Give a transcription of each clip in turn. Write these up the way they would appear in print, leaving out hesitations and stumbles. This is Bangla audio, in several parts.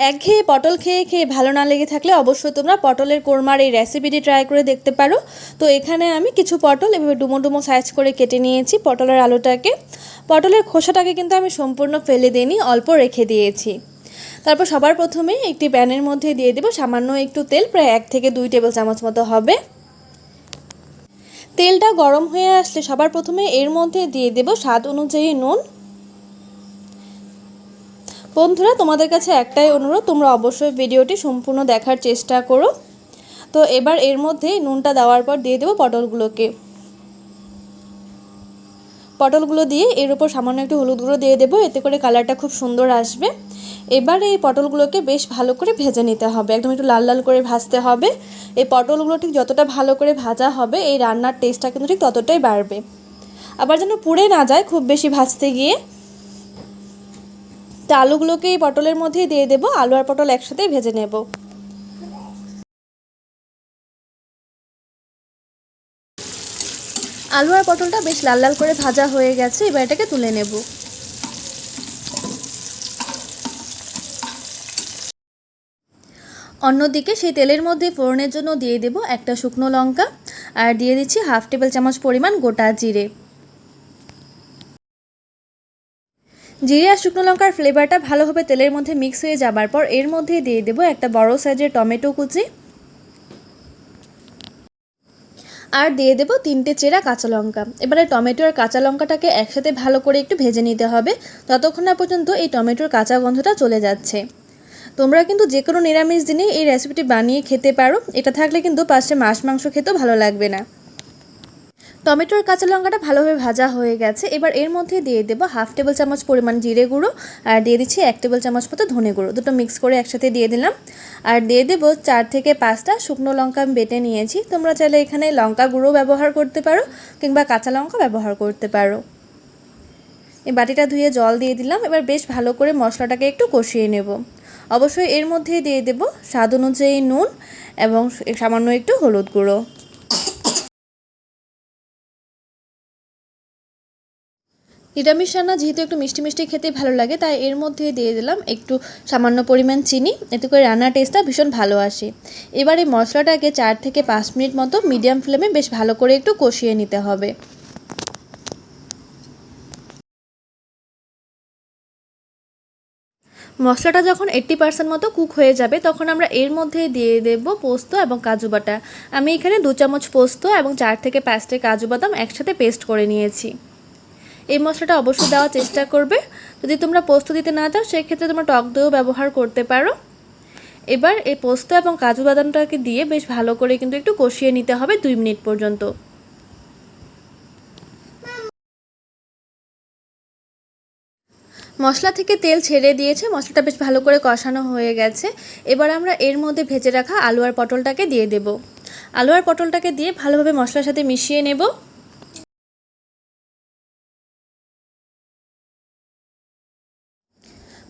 একঘেয়ে পটল খেয়ে খেয়ে ভালো না লেগে থাকলে অবশ্যই তোমরা পটলের কোরমার এই রেসিপিটি ট্রাই করে দেখতে পারো। তো এখানে আমি কিছু পটল এভাবে ডুমো ডুমো সাইজ করে কেটে নিয়েছি পটলের আলুটাকে। পটলের খোসাটাকে কিন্তু আমি সম্পূর্ণ ফেলে দিইনি, অল্প রেখে দিয়েছি। তারপর সবার প্রথমে একটি প্যানের মধ্যে দিয়ে দেবো সামান্য একটু তেল, প্রায় 1 থেকে 2 টেবিল চামচ মতো হবে। তেলটা গরম হয়ে আসলে সবার প্রথমে এর মধ্যে দিয়ে দেব স্বাদ অনুযায়ী নুন। বন্ধুরা, তোমাদের কাছে একটাই অনুরোধ, তোমরা অবশ্যই ভিডিওটি সম্পূর্ণ দেখার চেষ্টা করো। তো এবার এর মধ্যে নুনটা দেওয়ার পর দিয়ে দেবো পটলগুলো দিয়ে এর উপর সামান্য একটু হলুদ গুঁড়ো দিয়ে দেবো, এতে করে কালারটা খুব সুন্দর আসবে। এবার এই পটলগুলোকে বেশ ভালো করে ভেজে নিতে হবে, একদম একটু লাল লাল করে ভাজতে হবে। এই পটলগুলো ঠিক যতটা ভালো করে ভাজা হবে এই রান্নার টেস্টটা কিন্তু ঠিক ততটাই বাড়বে। আবার যেন পুড়ে না যায় খুব বেশি ভাজতে গিয়ে। তো আলুগুলোকে এই পটলের মধ্যেই দিয়ে দেবো, আলু আর পটল একসাথেই ভেজে নেব। আলু আর পটলটা বেশ লাল লাল করে ভাজা হয়ে গেছে, এবার এটাকে তুলে নেব। অন্যদিকে সেই তেলের মধ্যে ফোড়নের জন্য দিয়ে দেব একটা শুকনো লঙ্কা, আর দিয়ে দিচ্ছি 1/2 টেবিল চামচ পরিমাণ গোটা জিরে। জিরে আর শুকনো লঙ্কার ফ্লেভারটা ভালোভাবে তেলের মধ্যে মিক্স হয়ে যাবার পর এর মধ্যে দিয়ে দেব একটা বড় সাইজের টমেটো কুচি, আর দিয়ে দেব 3টে চেরা কাঁচা লঙ্কা। এবারে টমেটো আর কাঁচা লঙ্কাটাকে একসাথে ভালো করে একটু ভেজে নিতে হবে, ততক্ষণ না পর্যন্ত এই টমেটোর কাঁচা গন্ধটা চলে যাচ্ছে। তোমরা কিন্তু যে কোনো নিরামিষ দিনে এই রেসিপিটি বানিয়ে খেতে পারো, এটা থাকলে কিন্তু পাশে মাংস খেতেও ভালো লাগবে না। টমেটো আর কাঁচা লঙ্কাটা ভালোভাবে ভাজা হয়ে গেছে, এবার এর মধ্যে দিয়ে দেবো 1/2 টেবিল চামচ পরিমাণ জিরে গুঁড়ো, আর দিয়ে দিচ্ছি 1 টেবিল চামচ মতো ধনে গুঁড়ো, দুটো মিক্স করে একসাথে দিয়ে দিলাম। আর দিয়ে দেবো 4 থেকে 5টা শুকনো লঙ্কা আমি বেটে নিয়েছি, তোমরা চাইলে এখানে লঙ্কা গুঁড়ো ব্যবহার করতে পারো কিংবা কাঁচা লঙ্কা ব্যবহার করতে পারো। এই বাটিটা ধুয়ে জল দিয়ে দিলাম, এবার বেশ ভালো করে মশলাটাকে একটু কষিয়ে নেব। অবশ্যই এর মধ্যে দিয়ে দেব স্বাদ অনুযায়ী নুন এবং সামান্য একটু হলুদ গুঁড়ো। নিরামিষ রান্না যেহেতু একটু মিষ্টি মিষ্টি খেতে ভালো লাগে, তাই এর মধ্যে দিয়ে দিলাম একটু সামান্য পরিমাণ চিনি, এতে করে রান্নার টেস্টটা ভীষণ ভালো আসে। এবার এই মশলাটাকে 4 থেকে 5 মিনিট মতো মিডিয়াম ফ্লেমে বেশ ভালো করে একটু কষিয়ে নিতে হবে। মশলাটা যখন 80% মতো কুক হয়ে যাবে তখন আমরা এর মধ্যে দিয়ে দেব পোস্ত এবং কাজু বাটা। আমি এখানে 2 চামচ পোস্ত এবং 4 থেকে 5টা কাজু বাদাম একসাথে পেস্ট করে নিয়েছি। এই মশলাটা অবশ্যই দেওয়ার চেষ্টা করবে। যদি তোমরা পোস্ত দিতে না চাও সেক্ষেত্রে তোমরা টক দইও ব্যবহার করতে পারো। এবার এই পোস্ত এবং কাজু বাদামটাকে দিয়ে বেশ ভালো করে কিন্তু একটু কষিয়ে নিতে হবে 2 মিনিট পর্যন্ত। মশলা থেকে তেল ছেড়ে দিয়েছে, মশলাটা বেশ ভালো করে কষানো হয়ে গেছে। এবার আমরা এর মধ্যে ভেজে রাখা আলু আর পটলটাকে দিয়ে দেব। আলু আর পটলটাকে দিয়ে ভালোভাবে মশলার সাথে মিশিয়ে নেব।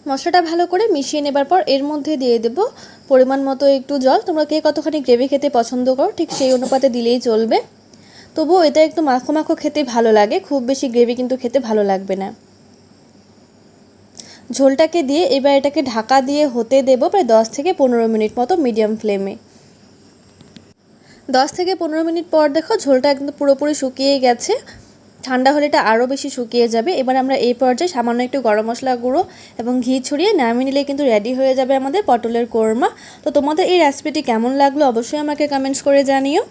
মশলাটা ভালো করে মিশিয়ে নেবার পর এর মধ্যে দিয়ে দেব পরিমাণ মতো একটু জল। তোমরা কে কতখানি গ্রেভি খেতে পছন্দ করো ঠিক সেই অনুপাতে দিলেই চলবে। তবুও এটা একটু মাখো মাখো খেতে ভালো লাগে, খুব বেশি গ্রেভি কিন্তু খেতে ভালো লাগবে না। ঝোলটাকে দিয়ে এবার এটাকে ঢাকা দিয়ে হতে দেব প্রায় 10 থেকে 15 মিনিট মতো মিডিয়াম ফ্লেমে। 10 থেকে 15 মিনিট পর দেখো ঝোলটা একদম পুরোপুরি শুকিয়ে গেছে, ঠান্ডা হলে এটা আরও বেশি শুকিয়ে যাবে। এবার আমরা এই পর্যায়ে সামান্য একটু গরম মশলা গুঁড়ো এবং ঘি ছড়িয়ে নামিয়ে নিলে কিন্তু রেডি হয়ে যাবে আমাদের পটলের কোরমা। তো তোমাদের এই রেসিপিটি কেমন লাগলো অবশ্যই আমাকে কমেন্টস করে জানিও।